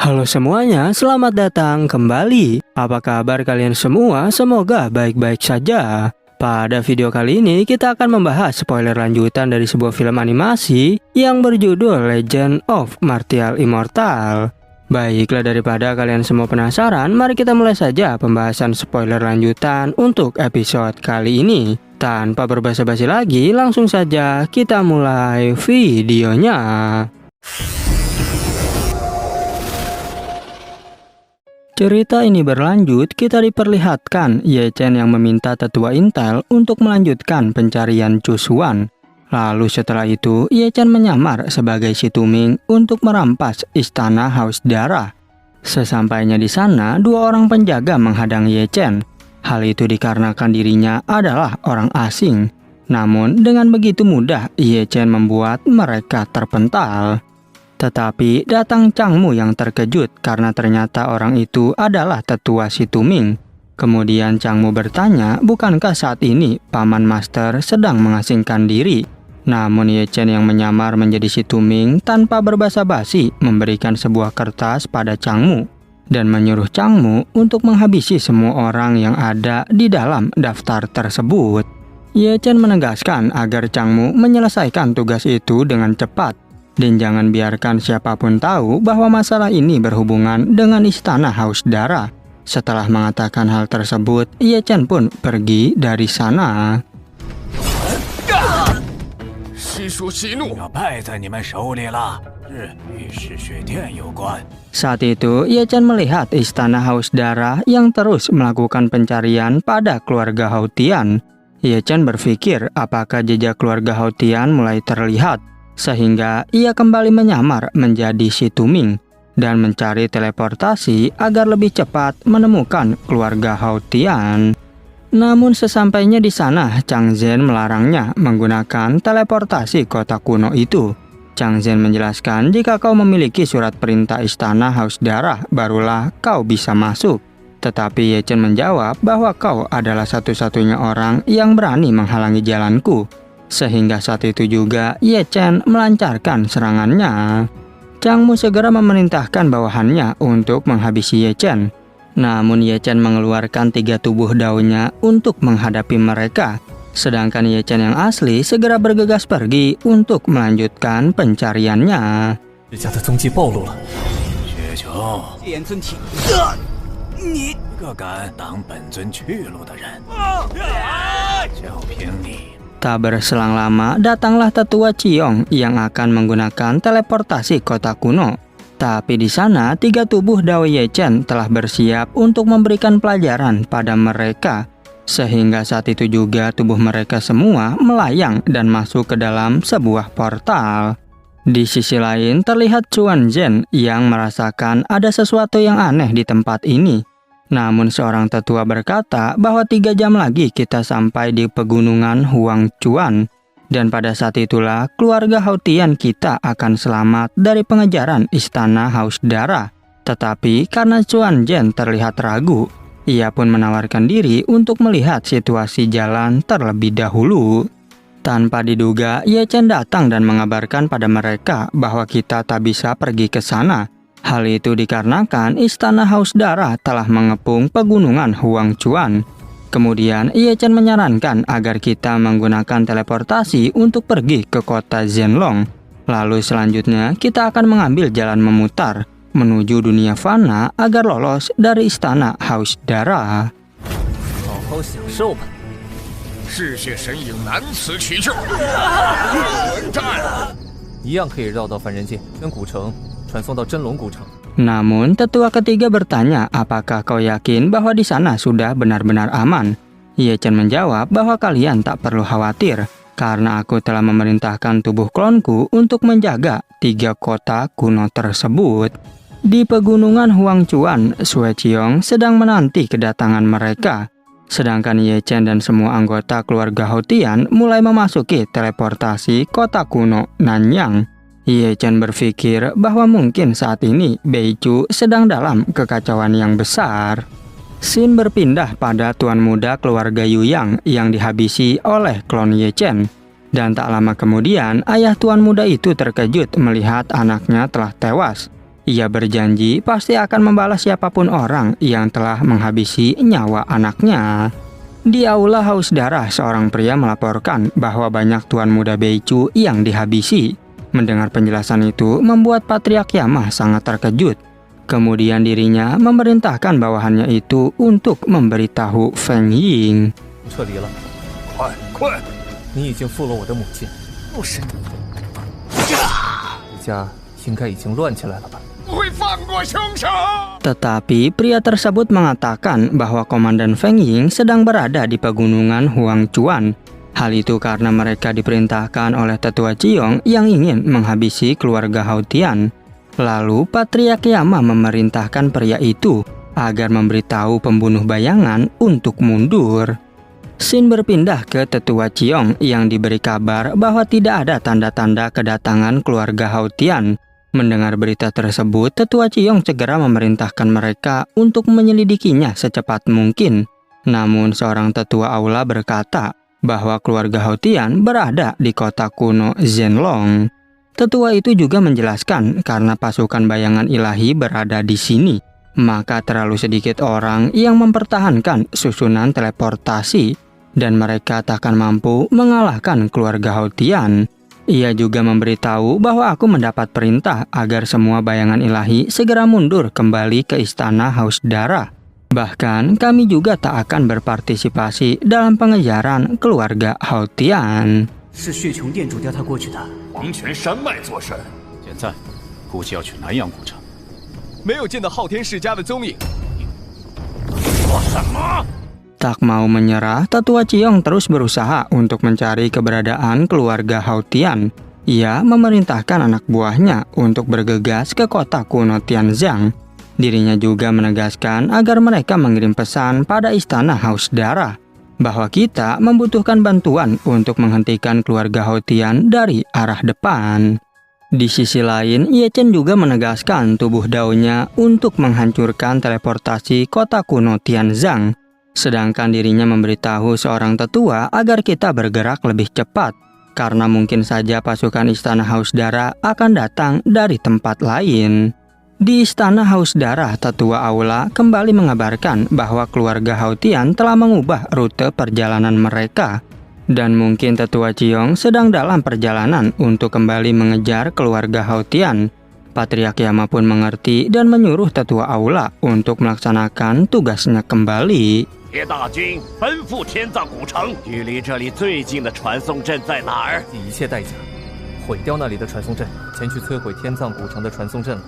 Halo semuanya, selamat datang kembali. Apa kabar kalian semua? Semoga baik-baik saja. Pada video kali ini kita akan membahas spoiler lanjutan dari sebuah film animasi yang berjudul Legend of Martial Immortal. Baiklah, daripada kalian semua penasaran, mari kita mulai saja pembahasan spoiler lanjutan untuk episode kali ini. Tanpa berbasa-basi lagi, langsung saja kita mulai videonya. Cerita ini berlanjut, kita diperlihatkan Ye Chen yang meminta tetua Intel untuk melanjutkan pencarian Chu Xuan. Lalu setelah itu, Ye Chen menyamar sebagai si Tuming untuk merampas istana Haus Darah. Sesampainya di sana, dua orang penjaga menghadang Ye Chen. Hal itu dikarenakan dirinya adalah orang asing. Namun dengan begitu mudah, Ye Chen membuat mereka terpental. Tetapi datang Changmu yang terkejut karena ternyata orang itu adalah tetua si Tuming. Kemudian Changmu bertanya, bukankah saat ini Paman Master sedang mengasingkan diri? Namun Ye Chen yang menyamar menjadi si Tuming tanpa berbasa-basi memberikan sebuah kertas pada Changmu dan menyuruh Changmu untuk menghabisi semua orang yang ada di dalam daftar tersebut. Ye Chen menegaskan agar Changmu menyelesaikan tugas itu dengan cepat. Dan jangan biarkan siapapun tahu bahwa masalah ini berhubungan dengan istana Haus Darah. Setelah mengatakan hal tersebut, Ye Chen pun pergi dari sana. Saat itu, Ye Chen melihat istana Haus Darah yang terus melakukan pencarian pada keluarga Hautian. Ye Chen berpikir apakah jejak keluarga Hautian mulai terlihat. Sehingga ia kembali menyamar menjadi si Tuming dan mencari teleportasi agar lebih cepat menemukan keluarga Hautian. Namun sesampainya di sana, Chang Zhen melarangnya menggunakan teleportasi kota kuno itu. Chang Zhen menjelaskan jika kau memiliki surat perintah istana Haus Darah, barulah kau bisa masuk. Tetapi Ye Chen menjawab bahwa kau adalah satu-satunya orang yang berani menghalangi jalanku. Sehingga saat itu juga Ye Chen melancarkan serangannya. Changmu segera memerintahkan bawahannya untuk menghabisi Ye Chen. Namun Ye Chen mengeluarkan 3 tubuh daunnya untuk menghadapi mereka. Sedangkan Ye Chen yang asli segera bergegas pergi untuk melanjutkan pencariannya. Tak berselang lama, datanglah tetua Ciong yang akan menggunakan teleportasi kota kuno. Tapi di sana, 3 tubuh Dao Ye Chen telah bersiap untuk memberikan pelajaran pada mereka. Sehingga saat itu juga tubuh mereka semua melayang dan masuk ke dalam sebuah portal. Di sisi lain, terlihat Chuan Zhen yang merasakan ada sesuatu yang aneh di tempat ini. Namun seorang tetua berkata bahwa 3 jam lagi kita sampai di pegunungan Huang Chuan. Dan pada saat itulah keluarga Hautian kita akan selamat dari pengejaran istana Haus Darah. Tetapi karena Chuan Zhen terlihat ragu, ia pun menawarkan diri untuk melihat situasi jalan terlebih dahulu. Tanpa diduga, Ye Chen datang dan mengabarkan pada mereka bahwa kita tak bisa pergi ke sana. Hal itu dikarenakan istana Haus Darah telah mengepung pegunungan Huang Chuan. Kemudian Ye Chen menyarankan agar kita menggunakan teleportasi untuk pergi ke kota Zhenlong. Lalu selanjutnya kita akan mengambil jalan memutar menuju dunia fana agar lolos dari istana Haus Darah. Namun tetua ketiga bertanya, apakah kau yakin bahwa di sana sudah benar-benar aman? Ye Chen menjawab bahwa kalian tak perlu khawatir, karena aku telah memerintahkan tubuh klonku untuk menjaga 3 kota kuno tersebut. Di pegunungan Huang Chuan, Sue Qiong sedang menanti kedatangan mereka. Sedangkan Ye Chen dan semua anggota keluarga Hautian mulai memasuki teleportasi kota kuno Nanyang. Ye Chen berpikir bahwa mungkin saat ini Beichu sedang dalam kekacauan yang besar. Scene berpindah pada tuan muda keluarga Yuyang yang dihabisi oleh klon Ye Chen. Dan tak lama kemudian, ayah tuan muda itu terkejut melihat anaknya telah tewas. Ia berjanji pasti akan membalas siapapun orang yang telah menghabisi nyawa anaknya. Di aula haus darah, seorang pria melaporkan bahwa banyak tuan muda Beicu yang dihabisi. Mendengar penjelasan itu membuat Patriark Yama sangat terkejut. Kemudian dirinya memerintahkan bawahannya itu untuk memberitahu Feng Ying. 撤离了，快！你已经负了我的母亲，不是，你家应该已经乱起来了吧？ Tetapi pria tersebut mengatakan bahwa Komandan Feng Ying sedang berada di pegunungan Huangchuan. Hal itu karena mereka diperintahkan oleh tetua Ciong yang ingin menghabisi keluarga Hao Tian. Lalu Patriark Yama memerintahkan pria itu agar memberitahu pembunuh bayangan untuk mundur. Sin berpindah ke tetua Ciong yang diberi kabar bahwa tidak ada tanda-tanda kedatangan keluarga Hao Tian. Mendengar berita tersebut, tetua Ciong segera memerintahkan mereka untuk menyelidikinya secepat mungkin. Namun seorang tetua aula berkata bahwa keluarga Hao Tian berada di kota kuno Zhenlong. Tetua itu juga menjelaskan karena pasukan bayangan ilahi berada di sini, maka terlalu sedikit orang yang mempertahankan susunan teleportasi dan mereka tak akan mampu mengalahkan keluarga Hao Tian. Ia juga memberitahu bahwa aku mendapat perintah agar semua bayangan ilahi segera mundur kembali ke istana haus darah. Bahkan kami juga tak akan berpartisipasi dalam pengejaran keluarga Hao Tian. 是血穹殿主调他过去的。黄泉山脉作神，现在估计要去南阳古城，没有见到昊天世家的踪影。说什么？ Tak mau menyerah, tetua Ciong terus berusaha untuk mencari keberadaan keluarga Hao Tian. Ia memerintahkan anak buahnya untuk bergegas ke kota kuno Tianzang. Dirinya juga menegaskan agar mereka mengirim pesan pada istana haus darah bahwa kita membutuhkan bantuan untuk menghentikan keluarga Hao Tian dari arah depan. Di sisi lain, Ye Chen juga menegaskan tubuh Dao-nya untuk menghancurkan teleportasi kota kuno Tianzang. Sedangkan dirinya memberitahu seorang tetua agar kita bergerak lebih cepat, karena mungkin saja pasukan istana haus darah akan datang dari tempat lain. Di istana haus darah, tetua aula kembali mengabarkan bahwa keluarga Hao Tian telah mengubah rute perjalanan mereka. Dan mungkin tetua Ciong sedang dalam perjalanan untuk kembali mengejar keluarga Hao Tian. Patriark Yama pun mengerti dan menyuruh tetua aula untuk melaksanakan tugasnya kembali. 铁大军奔赴天葬古城，距离这里最近的传送阵在哪儿？以一切代价毁掉那里的传送阵，前去摧毁天葬古城的传送阵了。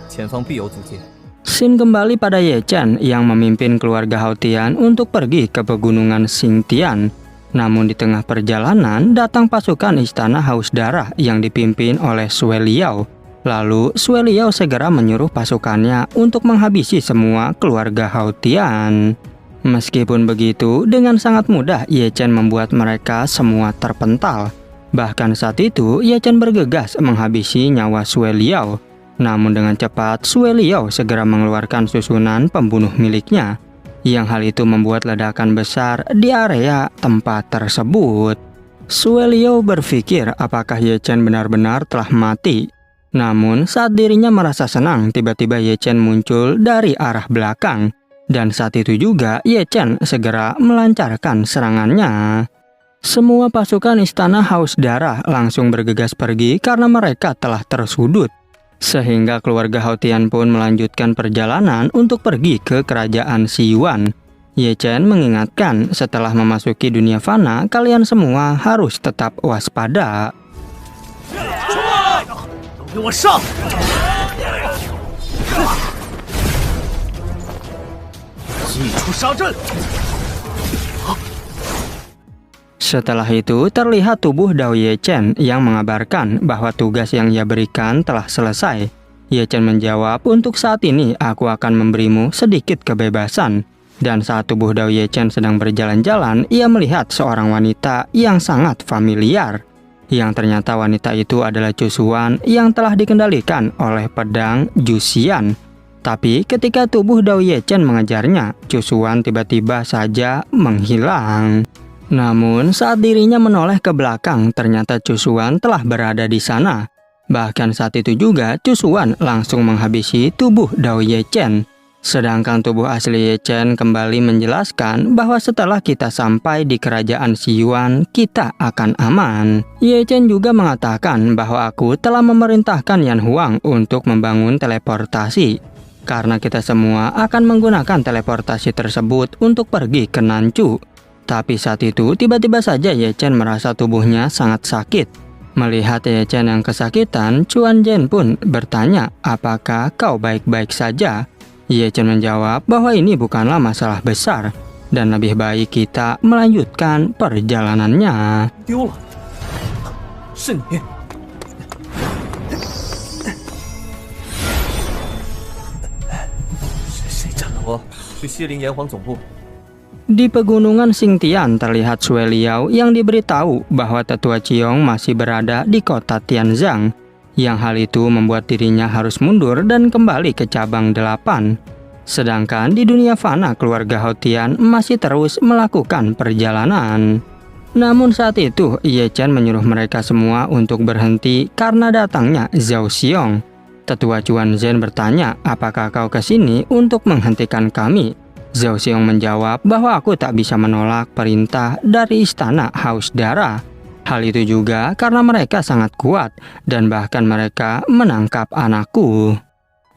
前方必有阻截。 Sin kembali pada Ye Chen yang memimpin keluarga Hao Tian untuk pergi ke pegunungan Xingtian. Namun di tengah perjalanan datang pasukan istana haus darah yang dipimpin oleh Sue Liao. Lalu Sue Liao segera menyuruh pasukannya untuk menghabisi semua keluarga Hao Tian. Meskipun begitu, dengan sangat mudah Ye Chen membuat mereka semua terpental. Bahkan saat itu, Ye Chen bergegas menghabisi nyawa Sue Liao. Namun dengan cepat, Sue Liao segera mengeluarkan susunan pembunuh miliknya. Yang hal itu membuat ledakan besar di area tempat tersebut. Sue Liao berpikir apakah Ye Chen benar-benar telah mati. Namun saat dirinya merasa senang, tiba-tiba Ye Chen muncul dari arah belakang. Dan saat itu juga Ye Chen segera melancarkan serangannya. Semua pasukan istana haus darah langsung bergegas pergi karena mereka telah tersudut. Sehingga keluarga Hao Tian pun melanjutkan perjalanan untuk pergi ke kerajaan Xiyuan. Ye Chen mengingatkan setelah memasuki dunia fana, kalian semua harus tetap waspada. 给我上！ 祭出杀阵。 Setelah itu, terlihat tubuh Dao Ye Chen yang mengabarkan bahwa tugas yang ia berikan telah selesai. Ye Chen menjawab, untuk saat ini aku akan memberimu sedikit kebebasan. Dan saat tubuh Dao Ye Chen sedang berjalan-jalan, ia melihat seorang wanita yang sangat familiar. Yang ternyata wanita itu adalah Cusuan yang telah dikendalikan oleh pedang Juxian. Tapi ketika tubuh Dao Ye Chen mengejarnya, Cusuan tiba-tiba saja menghilang. Namun saat dirinya menoleh ke belakang, ternyata Cusuan telah berada di sana. Bahkan saat itu juga Chu Xuan langsung menghabisi tubuh Dao Ye Chen. Sedangkan tubuh asli Ye Chen kembali menjelaskan bahwa setelah kita sampai di kerajaan Xi Yuan, kita akan aman. Ye Chen juga mengatakan bahwa aku telah memerintahkan Yan Huang untuk membangun teleportasi, karena kita semua akan menggunakan teleportasi tersebut untuk pergi ke Nanchu. Tapi saat itu tiba-tiba saja Ye Chen merasa tubuhnya sangat sakit. Melihat Ye Chen yang kesakitan, Chuan Zhen pun bertanya, apakah kau baik-baik saja? Ye Chen menjawab bahwa ini bukanlah masalah besar dan lebih baik kita melanjutkan perjalanannya. 丢了，是你。谁斩了我？去西陵炎黄总部。 Di pegunungan Xingtian terlihat Sue Liao yang diberitahu bahwa tetua Ciong masih berada di kota Tianzang, yang hal itu membuat dirinya harus mundur dan kembali ke cabang 8. Sedangkan di dunia fana keluarga Houtian masih terus melakukan perjalanan. Namun saat itu Ye Chen menyuruh mereka semua untuk berhenti karena datangnya Zhao Xiong. Tetua Chuan Zhen bertanya, apakah kau ke sini untuk menghentikan kami? Zhao Xiong menjawab bahwa aku tak bisa menolak perintah dari istana Haus Darah. Hal itu juga karena mereka sangat kuat dan bahkan mereka menangkap anakku.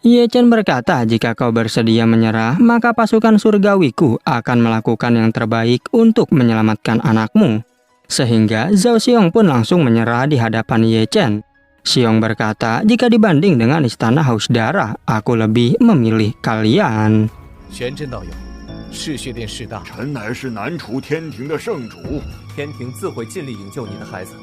Ye Chen berkata, jika kau bersedia menyerah, maka pasukan surgawiku akan melakukan yang terbaik untuk menyelamatkan anakmu. Sehingga Zhao Xiong pun langsung menyerah di hadapan Ye Chen. Xiong berkata, jika dibanding dengan istana Haus Darah, aku lebih memilih kalian. 玄真道友，嗜血殿势大，臣乃是南楚天庭的圣主，天庭自会尽力营救你的孩子。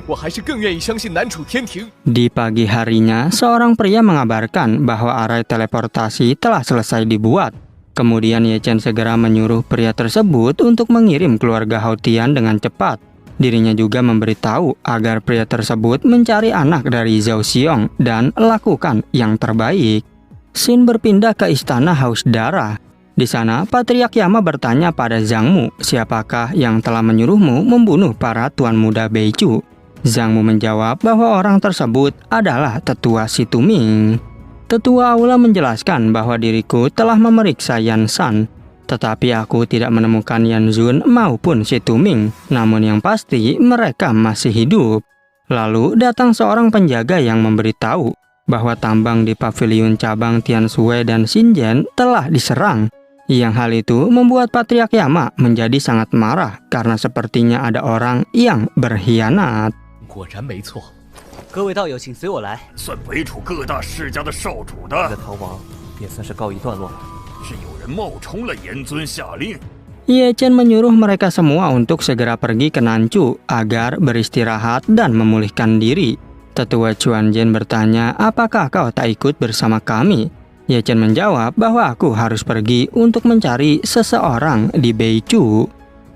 我还是更愿意相信南楚天庭。 Di pagi harinya, seorang pria mengabarkan bahwa arai teleportasi telah selesai dibuat. Kemudian Ye Chen segera menyuruh pria tersebut untuk mengirim keluarga Houtian dengan cepat. Dirinya juga memberitahu agar pria tersebut mencari anak dari Zhao Xiong dan lakukan yang terbaik. Xin berpindah ke istana Haus Darah. Di sana, Patriark Yama bertanya pada Zhang Mu, siapakah yang telah menyuruhmu membunuh para tuan muda Beichu? Zhang Mu menjawab bahwa orang tersebut adalah tetua Si Tuming. Tetua aula menjelaskan bahwa diriku telah memeriksa Yan Shan, tetapi aku tidak menemukan Yan Zun maupun Si Tuming. Namun yang pasti mereka masih hidup. Lalu datang seorang penjaga yang memberitahu bahwa tambang di pavilion cabang Tianshui dan Xinjiang telah diserang. Yang hal itu membuat Patriark Yama menjadi sangat marah karena sepertinya ada orang yang berkhianat. 果然没错。各位道友，请随我来。算北楚各大世家的少主你的，的逃亡也算是告一段落了。是有人冒充了严尊下令。 Ye Chen menyuruh mereka semua untuk segera pergi ke Nanchu agar beristirahat dan memulihkan diri. Tetua Chuan Zhen bertanya, apakah kau tak ikut bersama kami? Ye Chen menjawab bahwa aku harus pergi untuk mencari seseorang di Beichu.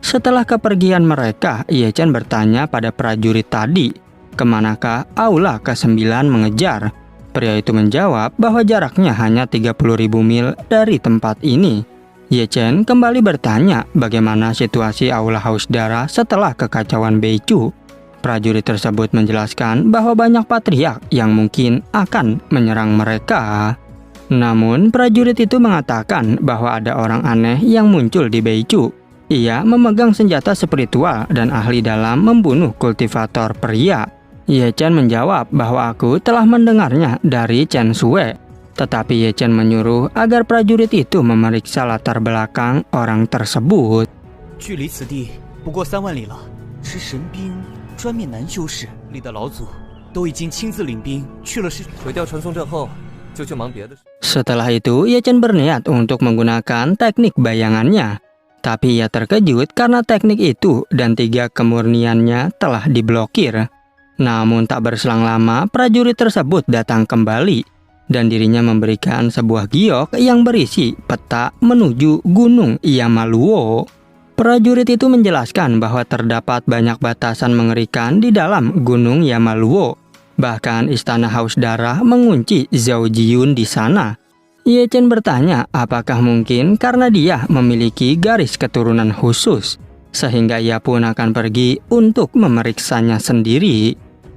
Setelah kepergian mereka, Ye Chen bertanya pada prajurit tadi, kemanakah aula ke-9 mengejar? Pria itu menjawab bahwa jaraknya hanya 30.000 mil dari tempat ini. Ye Chen kembali bertanya bagaimana situasi aula Haus Darah setelah kekacauan Beichu. Prajurit tersebut menjelaskan bahwa banyak patriark yang mungkin akan menyerang mereka. Namun prajurit itu mengatakan bahwa ada orang aneh yang muncul di Beichu. Ia memegang senjata spiritual dan ahli dalam membunuh kultivator pria. Ye Chen menjawab bahwa aku telah mendengarnya dari Chen Sue. Tetapi Ye Chen menyuruh agar prajurit itu memeriksa latar belakang orang tersebut. 距离此地不过3万里了，是神兵专灭难修士里的老祖都已经亲自领兵去了毁掉传送阵后，就去忙别的事。 Setelah itu, Ye Chen berniat untuk menggunakan teknik bayangannya. Tapi ia terkejut karena teknik itu dan 3 kemurniannya telah diblokir. Namun tak berselang lama, prajurit tersebut datang kembali. Dan dirinya memberikan sebuah giok yang berisi peta menuju Gunung Yamaluo. Prajurit itu menjelaskan bahwa terdapat banyak batasan mengerikan di dalam Gunung Yamaluo. Bahkan istana Haus Darah mengunci Zhao Jiyun di sana. Ye Chen bertanya apakah mungkin karena dia memiliki garis keturunan khusus, sehingga ia pun akan pergi untuk memeriksanya sendiri.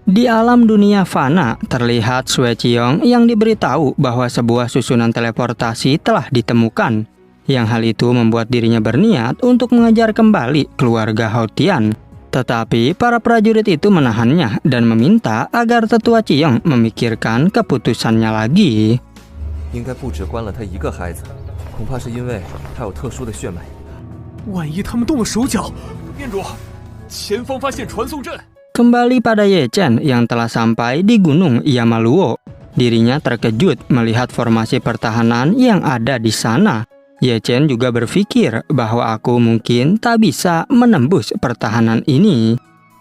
Di alam dunia fana, terlihat Sue Qiong yang diberitahu bahwa sebuah susunan teleportasi telah ditemukan. Yang hal itu membuat dirinya berniat untuk mengejar kembali keluarga Hao Tian. Tetapi para prajurit itu menahannya dan meminta agar tetua Qiong memikirkan keputusannya lagi. 应该不止关了他一个孩子，恐怕是因为他有特殊的血脉。万一他们动了手脚，店主，前方发现传送阵。 Kembali pada Ye Chen yang telah sampai di Gunung Yamaluo. Dirinya terkejut melihat formasi pertahanan yang ada di sana. Ye Chen juga berpikir bahwa aku mungkin tak bisa menembus pertahanan ini.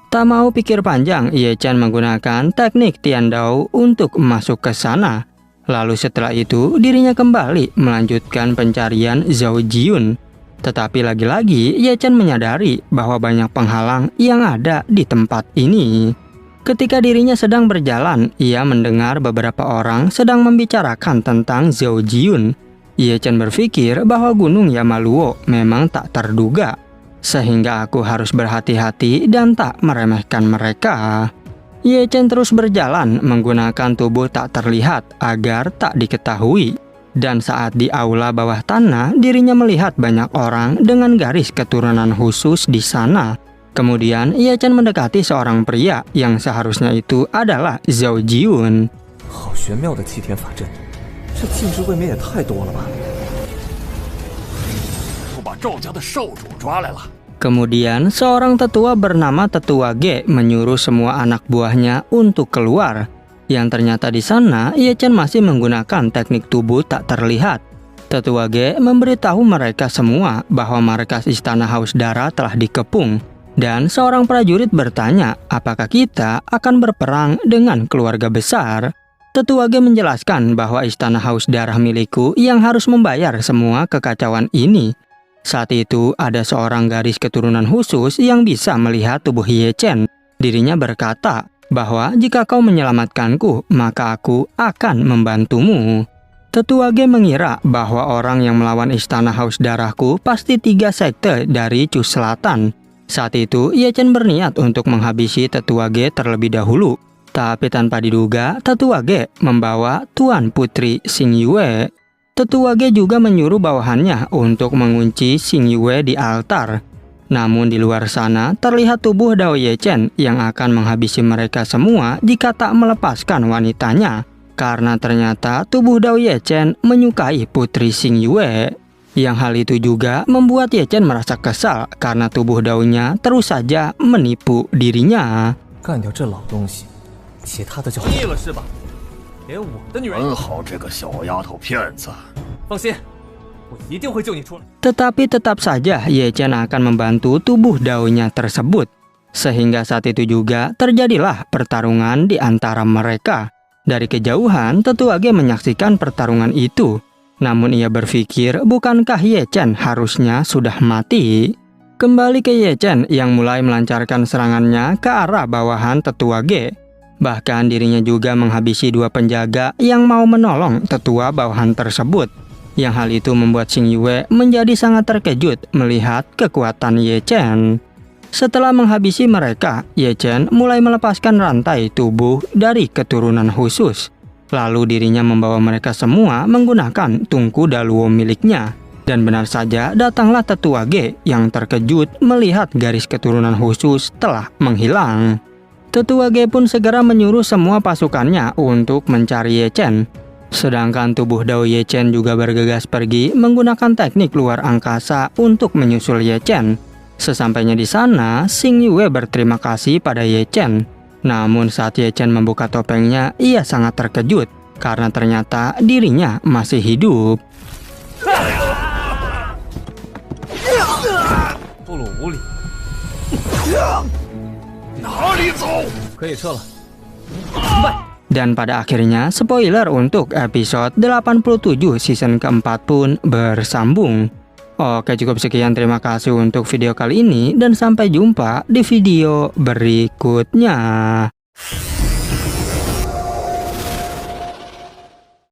Tak mau pikir panjang, Ye Chen menggunakan teknik Tiandao untuk masuk ke sana. Lalu setelah itu, dirinya kembali melanjutkan pencarian Zhao Jiyun. Tetapi lagi-lagi, Ye Chen menyadari bahwa banyak penghalang yang ada di tempat ini. Ketika dirinya sedang berjalan, ia mendengar beberapa orang sedang membicarakan tentang Zhao Jiyun. Ye Chen berpikir bahwa Gunung Yamaluo memang tak terduga, sehingga aku harus berhati-hati dan tak meremehkan mereka. Ye Chen terus berjalan menggunakan tubuh tak terlihat agar tak diketahui. Dan saat di aula bawah tanah, dirinya melihat banyak orang dengan garis keturunan khusus di sana. Kemudian, Ye Chen mendekati seorang pria yang seharusnya itu adalah Zhao Jiyun. 好玄妙的七天法阵，这禁制未免也太多了吧！我把赵家的少主抓来了。 Kemudian, seorang tetua bernama Tetua Ge menyuruh semua anak buahnya untuk keluar. Yang ternyata di sana, Ye Chen masih menggunakan teknik tubuh tak terlihat. Tetua Ge memberitahu mereka semua bahwa markas Istana Haus Darah telah dikepung. Dan seorang prajurit bertanya, apakah kita akan berperang dengan keluarga besar? Tetua Ge menjelaskan bahwa Istana Haus Darah milikku yang harus membayar semua kekacauan ini. Saat itu, ada seorang garis keturunan khusus yang bisa melihat tubuh Ye Chen. Dirinya berkata, bahwa jika kau menyelamatkanku, maka aku akan membantumu. Tetua Ge mengira bahwa orang yang melawan Istana Haus Darahku pasti 3 sekte dari Chu Selatan. Saat itu, Ye Chen berniat untuk menghabisi Tetua Ge terlebih dahulu. Tapi tanpa diduga, Tetua Ge membawa Tuan Putri Xing Yue. Tetua Ge juga menyuruh bawahannya untuk mengunci Xing Yue di altar. Namun di luar sana terlihat tubuh Dao Ye Chen yang akan menghabisi mereka semua jika tak melepaskan wanitanya. Karena ternyata tubuh Dao Ye Chen menyukai Putri Xing Yue. Yang hal itu juga membuat Ye Chen merasa kesal karena tubuh Dao-nya terus saja menipu dirinya. 干掉这老东西，其他的就好。腻了是吧？连我的女人……管好这个小丫头片子。放心，我一定会救你出来。 Tetapi tetap saja Ye Chen akan membantu tubuh Dao-nya tersebut. Sehingga saat itu juga terjadilah pertarungan di antara mereka. Dari kejauhan, Tetua Ge menyaksikan pertarungan itu. Namun ia berpikir, bukankah Ye Chen harusnya sudah mati? Kembali ke Ye Chen yang mulai melancarkan serangannya ke arah bawahan Tetua Ge. Bahkan dirinya juga menghabisi 2 penjaga yang mau menolong tetua bawahan tersebut. Yang hal itu membuat Xing Yue menjadi sangat terkejut melihat kekuatan Ye Chen. Setelah menghabisi mereka, Ye Chen mulai melepaskan rantai tubuh dari keturunan khusus. Lalu dirinya membawa mereka semua menggunakan tungku Daluo miliknya. Dan benar saja datanglah Tetua Ge yang terkejut melihat garis keturunan khusus telah menghilang. Tetua Ge pun segera menyuruh semua pasukannya untuk mencari Ye Chen. Sedangkan tubuh Dao Ye Chen juga bergegas pergi menggunakan teknik luar angkasa untuk menyusul Ye Chen. Sesampainya di sana, Xing Yue berterima kasih pada Ye Chen. Namun saat Ye Chen membuka topengnya, ia sangat terkejut karena ternyata dirinya masih hidup. 不鲁无礼，哪里走？可以撤了。 Dan pada akhirnya, spoiler untuk episode 87 season keempat pun bersambung. Oke, cukup sekian. Terima kasih untuk video kali ini dan sampai jumpa di video berikutnya.